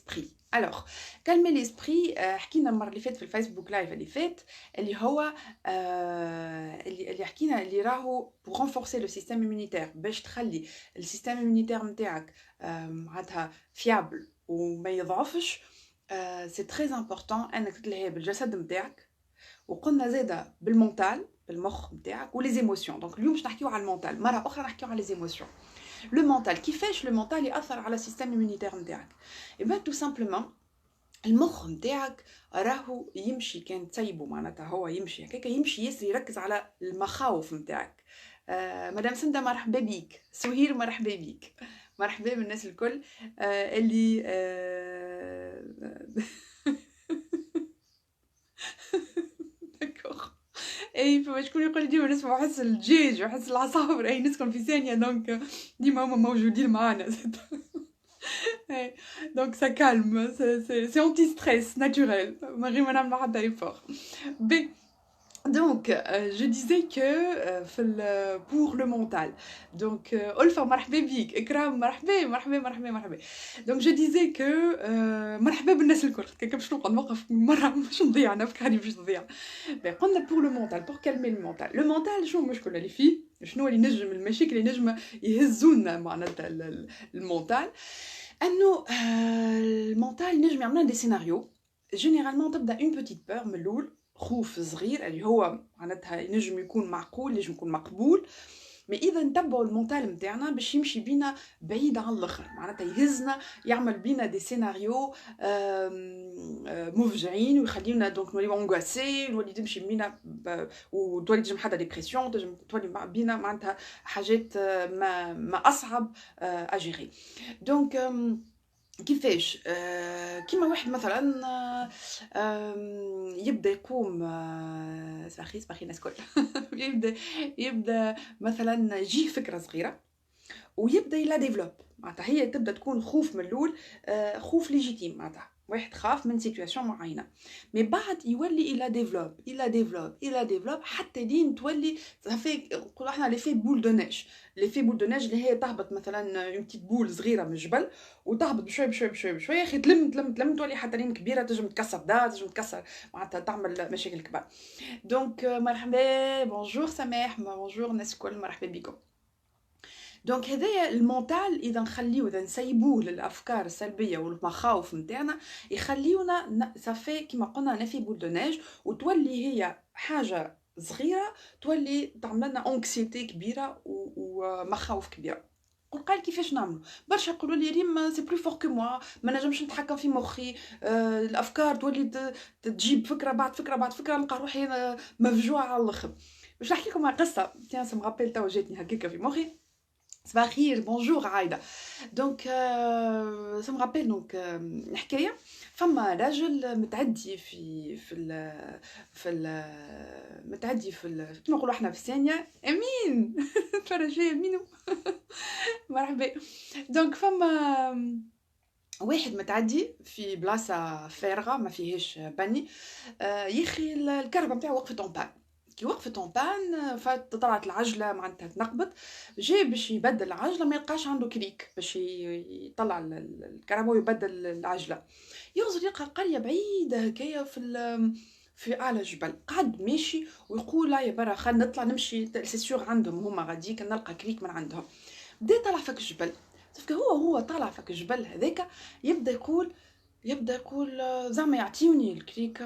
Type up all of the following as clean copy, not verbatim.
l'esprit. Alors, calmer l'esprit حكينا المرة اللي فاتت في الفيسبوك لايف اللي فات اللي هو اللي حكينا اللي راهو pour renforcer le système immunitaire باش تخلي السيستم immunitaire نتاعك معناتها fiable وما يضعفش. سي تري امبورطون انك تلهي بالجسد نتاعك، وقلنا زاده بالمونتال بالمخ نتاعك ولي زيموسيون. دونك اليوم باش نحكيو على المونتال، مره اخرى نحكيو على لي زيموسيون. لو مونتال كيفاش لو مونتال ياثر على السيستم immunitaire نتاعك؟ اي بان تو سامبلومون المخ نتاعك راهو يمشي، كان تسيبه معناتها هو يمشي هكاك، يمشي ياسر يركز على المخاوف نتاعك. مدام سنده مرحبا بيك، سهير مرحبا بيك، مرحبا بالناس الكل اللي داكوغ. اي فما شكون يقول لي ديما نسمع حس الدجاج وحس العصافر اي نسكن في ثانيه، دونك ديما هما موجودين معانا. دونك سا كالم، سي انتي ستريس ناتوريل من غير ما نعمل حتى ايفور. بي Donc, je disais que pour le mental. Donc, Olfa مرحبا بيك، إكرام مرحبا مرحبا مرحبا مرحبا. Donc, je disais que مرحبا بالناس الكل، كيف باش نبقى نوقف مرة باش نضيع نفك هاني باش نضيع. قلنا pour le mental، pour calmer le mental. Le mental شنو المشكل اللي فيه؟ شنو اللي نجم المشاكل اللي نجم يهزونا معناتها المونتال؟ انه المونتال نجم يعملنا دي سيناريو. جينيرالمون تبدا اون بوتيت بور من الاول، خوف صغير اللي هو معناتها ينجم يكون معقول، ينجم يكون مقبول. مي اذا نتبعوا المونتال نتاعنا باش يمشي بينا بعيد على الاخر، معناتها يهزنا، يعمل بينا دي سيناريو مفجعين ويخلينا دونك نوليو انغواسي، نولي تمشي بينا وتولي تجم حتى ديبرسيون، تجم تولي بينا معناتها حاجات ما اصعب اجيري. دونك كيفاش كيما واحد مثلا يبدا يقوم صباحي الناس كل يبدا مثلا يجيه فكره صغيره ويبدا يلا ديفلوب، معناتها هي تبدا تكون خوف من الاول، خوف ليجيتيم، معناتها واحد خاف من سيتوياسيون معينه، مي بعد يولي الى ديفلوب حتى لين تولي صافي نقولوا احنا لي في بول دو نيج. لي في بول دو نيج اللي هي تهبط مثلا اون بتيت بول صغيره من الجبل وتهبط بشوي بشوي بشوي بشوي، يا اخي تلم تولي حتى لين كبيره، تنجم تكسر دار، تنجم تكسر معناتها تعمل مشاكل كبار. دونك مرحبا، بونجور سماح، بونجور الناس الكل، مرحبا بكم. دونك هذايا المونتال اذا نخليوه، اذا نسيبوه للافكار السلبيه والمخاوف نتاعنا، يخليونا صافي كيما قلنا نفي بول دو نيج، وتولي هي حاجه صغيره تولي تعمل لنا انكسيتي كبيره ومخاوف كبيره. قال كيفاش نعملوا؟ برشا يقولوا لي ريم سي بلو فور كو موا، ما نجمش نتحكم في مخي، الافكار تولي تجيب فكره بعد فكره بعد فكره، نلقى روحي مفجوعه على الاخر. باش نحكي لكم قصه تيان سم رابيل تو جاتني هكاكا في مخي. صباح الخير، بونجور عايده. دونك سا مرابيل دونك حكايه، فما راجل متعدي متعدي كيما نقولوا احنا في الثانيه امين. تفرج فيا امين. مرحبا. دونك فما واحد متعدي في بلاصه فارغه ما فيهاش بني، يخي الكهرباء نتاعو وقفت اون بان. كي وقفت اون بان طلعت العجله معناتها تنقبض، جا باش يبدل العجله ما يلقاش عنده كريك باش يطلع الكهرباء ويبدل العجله. يغزر يلقى قريه بعيده هكايا في اعلى جبل، قعد ماشي ويقول لا يا برا خلينا نطلع نمشي سي سيغ عندهم هما غاديك نلقى كريك من عندهم. بدا طلع فك الجبل، صافي هو طالع فك الجبل هذاك يبدا يقول زعما يعطيوني الكريك،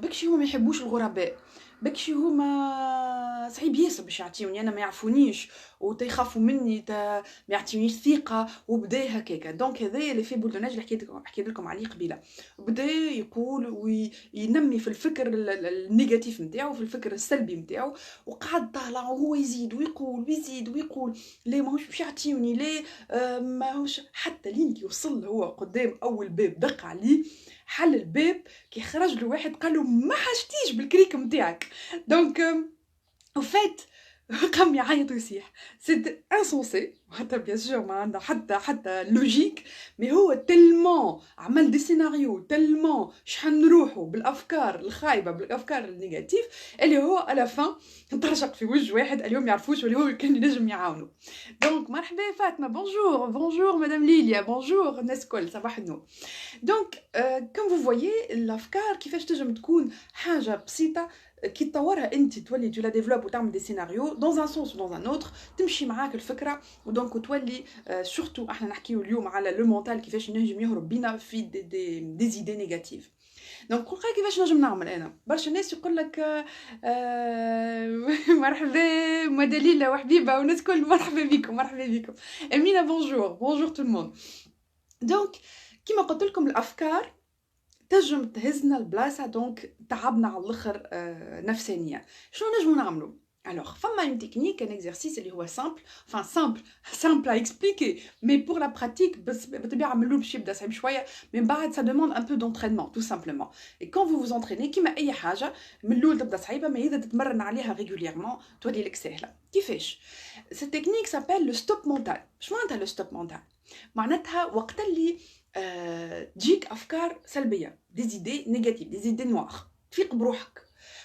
بكشي هما ما يحبوش الغرباء، بكشي هما صعيب ياسر باش يعطيوني، انا ما يعرفونيش وتيخافوا مني، ما يعطيونيش ثقه، وبدا هكاكا. دونك هذايا اللي في بولدوناج اللي حكيت لكم عليه قبيله، بدا يقول وينمي في الفكر النيجاتيف نتاعو، في الفكر السلبي نتاعو، وقعد طالع وهو يزيد ويقول ويزيد ويقول ليه ماهوش باش يعطيوني، ليه ماهوش، حتى لين كي وصل هو قدام اول باب دق عليه، حل الباب، كي خرج له واحد قال له ما حاجتيش بالكريك نتاعك. دونك وفات قام يعيط ويصيح، سي انسونسي حتى بيان سور ما عنده حتى لوجيك، مي هو تالمون عمل دي سيناريو، تالمون شحال نروحوا بالافكار الخايبه بالافكار النيجاتيف، اللي هو على فان طرشق في وجه واحد اليوم يعرفوش واللي هو كان ينجم يعاونوا. دونك مرحبا فاطمه، بونجور بونجور مدام ليليا، بونجور الناس الكل، صباح النور. دونك كوم فو فويي الافكار كيفاش تنجم تكون حاجه بسيطه كي تطورها انت تولي تو لا ديفلوب وتعمل دي سيناريو دون ان سونس ودون ان اوتر، تمشي معاك الفكره. ودونك تولي سورتو احنا نحكيو اليوم على لو مونتال كيفاش ينجم يهرب بينا في دي زيدي نيجاتيف. دونك قولك كيفاش نجم نعمل. انا برشا ناس يقول لك مرحبا مدليله وحبيبه وناس كل مرحبا بكم مرحبا بكم. امينه بونجور بونجور تو الموند. دونك كيما قلت لكم الافكار تنجم تهزنا البلاصه، دونك تعبنا على الاخر نفسانيا. شنو نجمو نعملو؟ Alors, فما une technique, un exercice اللي هو simple, enfin simple à expliquer, mais pour la pratique, بالطبيعة ملول باش يبدا صعيب شوية، mais بعد ça demande un peu d'entraînement, tout simplement. Et quand vous vous entraînez, كيما أي حاجة ملول تبدا صعيبة، mais إذا تتمرن عليها régulièrement تولي لك سهلة. كيفاش؟ Cette technique s'appelle le stop mental. شنو معناتها le stop mental؟ معناتها وقت اللي تجيك افكار سلبيه، دي زيدي نيجاتيف، دي زيدي نوار، تفيق بروحك،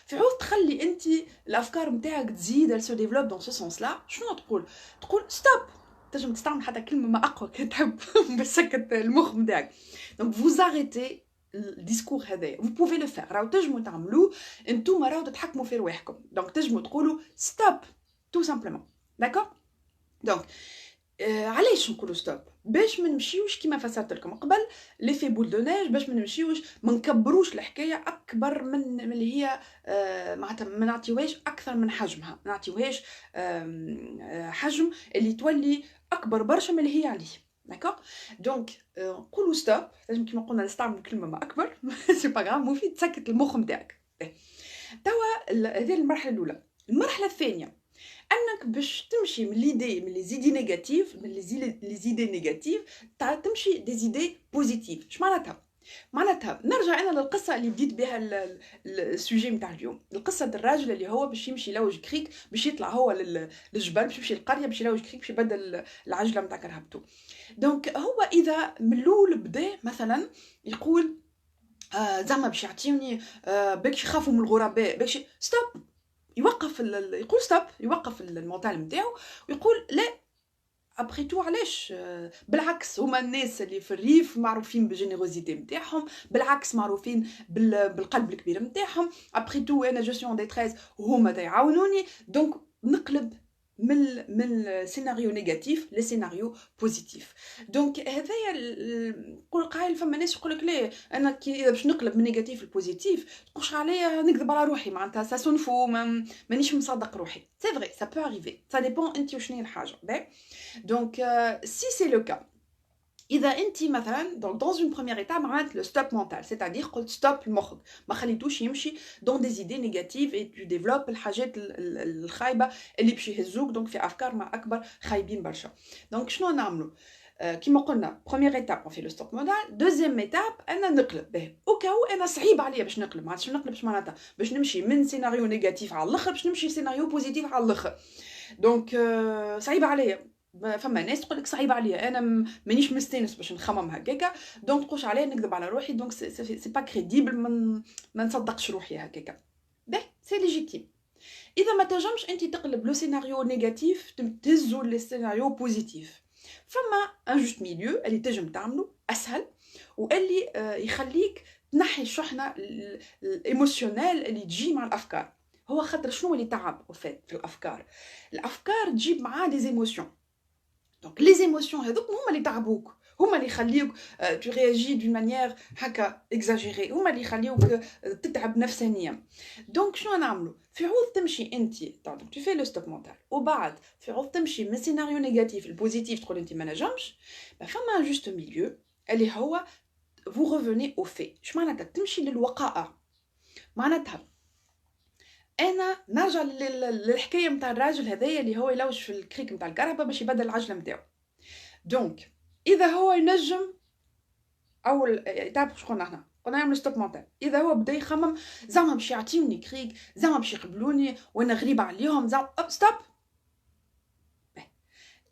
في عوض تخلي انت الافكار نتاعك تزيد سو ديفلوب دون سو سونس لا، شنو تقول ستوب. تنجم تستعمل حتى كلمه ما اقوى كي تحب باش تسكت المخ نتاعك. دونك فوز اريتي الديسكور هذايا، vous pouvez le faire، راهو تنجموا تعملوه انتوما، راهو تتحكموا في رواحكم. دونك تنجموا تقولوا ستوب تو سامبلومون، داكور. دونك علاش نقولوا ستوب؟ باش ما نمشيوش كيما فسرت لكم قبل ليفي بول دو نيج، باش ما نمشيوش ما نكبروش الحكايه اكبر من اللي هي معناتها ما نعطيوهاش اكثر من حجمها، ما نعطيوهاش حجم اللي تولي اكبر برشا من اللي هي عليه، داكوغ. دونك نقولوا ستوب، لازم كيما قلنا نستعمل كلمه ما اكبر سي با غراف، مفيد تسكت المخ نتاعك. توا هذه المرحله الاولى. المرحله الثانيه انك باش تمشي من ليدي من لي زيدي نيجاتيف، من لي زيدي نيجاتيف تمشي دي زيدي بوزيتيف. اش معناتها؟ معناتها نرجع انا للقصه اللي بديت بها السوجي نتاع اليوم، القصه الراجل اللي هو باش يمشي يلوج كريك، باش يطلع هو للجبل، باش يمشي للقريه، باش يلوج كريك، باش يبدل العجله نتاع كرهبته. دونك هو اذا من الاول بدا مثلا يقول زعما باش يعطيوني باش يخافوا من الغرباء، باش ستوب، يوقف يقول ستوب، يوقف المونتال نتاعو ويقول لا. ابري تو علاش؟ بالعكس هما الناس اللي في الريف معروفين بالجينيروزيتي نتاعهم، بالعكس معروفين بالقلب الكبير نتاعهم. ابري تو انا جو سي اون ديتريس وهما يعاونوني، دونك نقلب من سيناريو نيجاتيف لسيناريو بوزيتيف. دونك هذايا نقول قايل فما ناس يقول لك لا انا كي باش نقلب من نيجاتيف لبوزيتيف تقولش عليا نكذب على روحي، معناتها سا سون فو، مانيش مصدق روحي. سي فري سا بو اريفي، سا ديبون انت وشنو هي الحاجه. دونك سي سي لو كا، اذا انت مثلا دون اون بروميير ايتاب عملت لو ستوب مونتال، سيتادير قلت ستوب لمخك، ما خليتوش يمشي دون دي زيدي نيجاتيف اي تو ديفلوب الحاجات الخايبه اللي باش يهزوك، دونك في افكار ما اكبر خايبين برشا. دونك شنو نعملوا؟ كيما قلنا بروميير ايتاب اون في لو ستوب مونتال، دوزيام ايتاب انا نقلب به اوكاو انا صعيب عليا باش نقلب، ما عادش نقلب باش معناتها باش نمشي من سيناريو نيجاتيف على الاخر باش نمشي سيناريو بوزيتيف على الاخر. دونك صعيب عليا، فما ناس تقول لك صعيب عليا انا مانيش مستانس باش نخمم هكاكا، دونك تقولش عليا نكذب على روحي، دونك سي با كريديبل، ما نصدقش روحي هكاكا. باهي سي ليجيتيم. اذا ما تنجمش انت تقلب لو سيناريو نيجاتيف تهزو للسيناريو بوزيتيف، فما ان جوست ميليو اللي تنجم تعملو اسهل واللي يخليك تنحي الشحنه الايموشنال اللي تجي مع الافكار. هو خاطر شنو اللي تعب في الافكار؟ الافكار تجيب معاه دي ايموشن، دونك لي ايموشن هذوك هما اللي تعبوك، هما اللي يخليوك تو رياجي دون مانيير هكا اكزاجيري، هما اللي يخليوك تتعب نفسانيا. دونك شنو نعملو؟ في عوض تمشي انت دونك تو في لو ستوب مونتال، وبعد في عوض تمشي من سيناريو نيجاتيف البوزيتيف تقول انت ما نجمش، فما جوست ميليو اللي هو vous revenez au fait. اش معناتها؟ تمشي للوقائع. معناتها انا نرجع للحكايه نتاع الراجل هذايا اللي هو يلوج في الكريك نتاع الكهرباء باش يبدل العجله نتاعو. دونك اذا هو ينجم اول ايتاب شكون احنا قلنا نعمل ستوب مونتال، اذا هو بدا يخمم زعما باش يعطيوني كريك، زعما باش يقبلوني وانا غريبه عليهم، زعما ستوب.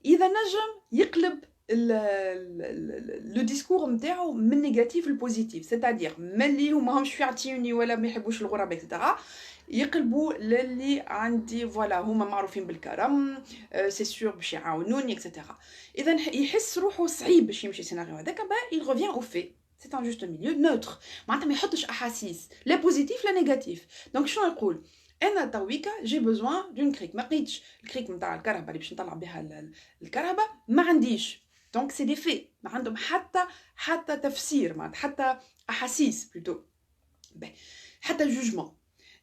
اذا نجم يقلب لو ديسكور نتاعو من نيجاتيف لبوزيتيف، سيتادير ملي هما ماهمش يعطيوني ولا ما يحبوش الغراب اكسترا، يقلبوا للي عندي فوالا هما معروفين بالكرم، سي سور باش يعاونوني اكسترا. اذا يحس روحو صعيب باش يمشي السيناريو هذاك، il revient au fait. C'est un juste milieu neutre. معناتها ما يحطش احاسيس لا بوزيتيف لا نيجاتيف. دونك شنو يقول؟ انا تويكا جي بوزوان دون كريك، ما لقيتش الكريك نتاع الكهرباء اللي باش نطلع بها الكهرباء، ما عنديش. دونك سي دي في، ما عندهم حتى تفسير، ما حتى احاسيس بلوتو، حتى جوجمون.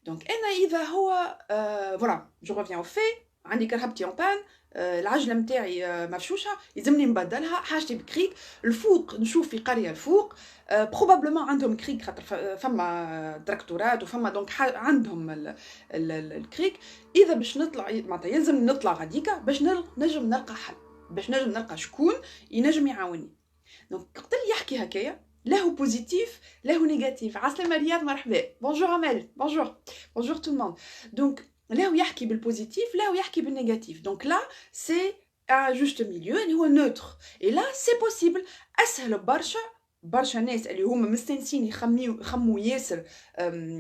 دونك انا اذا هو فوالا جو ريفيان او في، عندي كرهبتي اون بان، العجله نتاعي مفشوشه، يلزمني نبدلها، حاجتي بكريك. الفوق نشوف في قريه الفوق بروبابلمون عندهم كريك، خاطر فما تراكتورات وفما دونك عندهم الكريك. اذا باش نطلع معناتها يلزم نطلع غاديكا باش نجم نلقى حل، باش نجم نلقى شكون ينجم يعاوني. دونك وقت اللي يحكي هكايا له بوزيتيف له نيجاتيف. عسلامة رياض، مرحبا. بونجور امال، بونجور تو الموند. دونك له يحكي بالبوزيتيف له يحكي بالنيجاتيف. دونك لا سي ان جوست ميليو اللي هو نوتر، اي لا سي بوسيبل. اسهل برشا ناس اللي هما مستانسين يخموا ياسر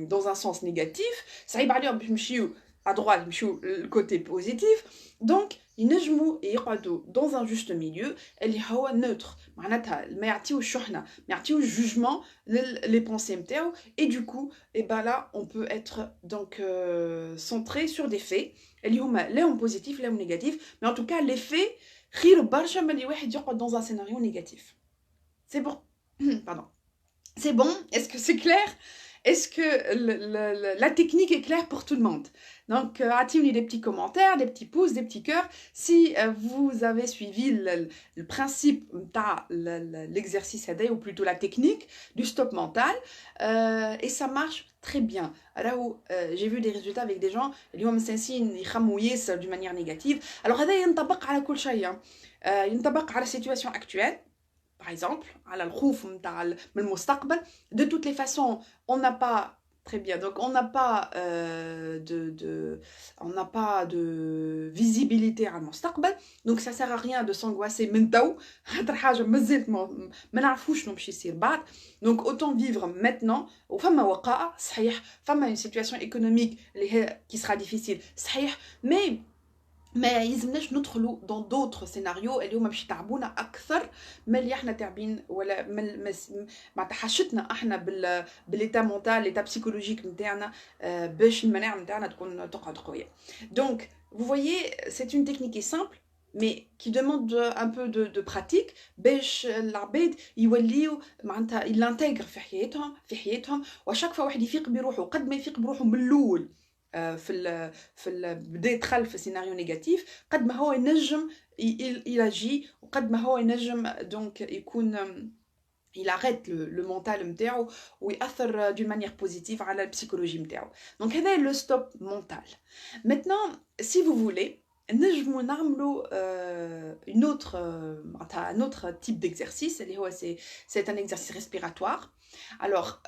دون ان سونس نيجاتيف، صعيب عليهم باش يمشيو à droite يمشيو الكوتي بوزيتيف. دونك ينجموا يقعدوا dans un juste milieu اللي هو نوتر، معناتها ما يعطيوش شحنه، ما يعطيوش جوجمون لي بونسي نتاعو. et du coup et ben là on peut être donc centré sur des faits اللي هما لهم بوزيتيف لهم نيجاتيف. mais en tout cas les faits خير برشا من اللي واحد يقعد dans un scénario négatif. c'est bon. pardon, c'est bon. Est-ce que c'est clair? Est-ce que la technique est claire pour tout le monde? Donc, attendez des petits commentaires, des petits pouces, des petits cœurs. Si vous avez suivi le principe de l'exercice ADA, ou plutôt la technique du stop mental, et ça marche très bien. Alors, j'ai vu des résultats avec des gens qui ont d'une manière négative. Alors, هذا ينطبق على كل شيء. ينطبق على la situation actuelle. Par exemple, على الخوف نتاع من المستقبل. De toutes les façons, on n'a pas très bien. Donc on n'a pas de visibilité على المستقبل. Donc ça sert à rien de s'angoisser من تو. خاطر حاجة مازالت ما نعرفوش شنو باش يصير بعد. Donc autant vivre maintenant. وفما وقائع صحيح، فما une situation économique اللي هي qui sera difficile صحيح، mais ما يلزمناش ندخلوا دون دوطخ سيناريو اللي هما باش يتعبونا اكثر من اللي احنا تعبين، ولا مع تحشتنا احنا بالليتا مونتال ليتا بسيكولوجيك نتاعنا باش المناعه نتاعنا تقعد قويه. دونك vous voyez c'est une technique qui est simple mais qui demande un peu de pratique باش العباد يوليو معناتها يلانتيغر في حياتهم وشاك فوا واحد يفيق بروحه. قد ما يفيق بروحه من الاول في بدا يدخل في سيناريو نيجاتيف، قد ما هو ينجم يلاجي، وقد ما هو ينجم دونك يكون il arrête le mental نتاعو ويأثر d'une manière positive على البسيكولوجي نتاعو. دونك هذا le stop mental. Maintenant si vous voulez نجمو نعملو un autre type d'exercice اللي هو c'est un exercice respiratoire. Alors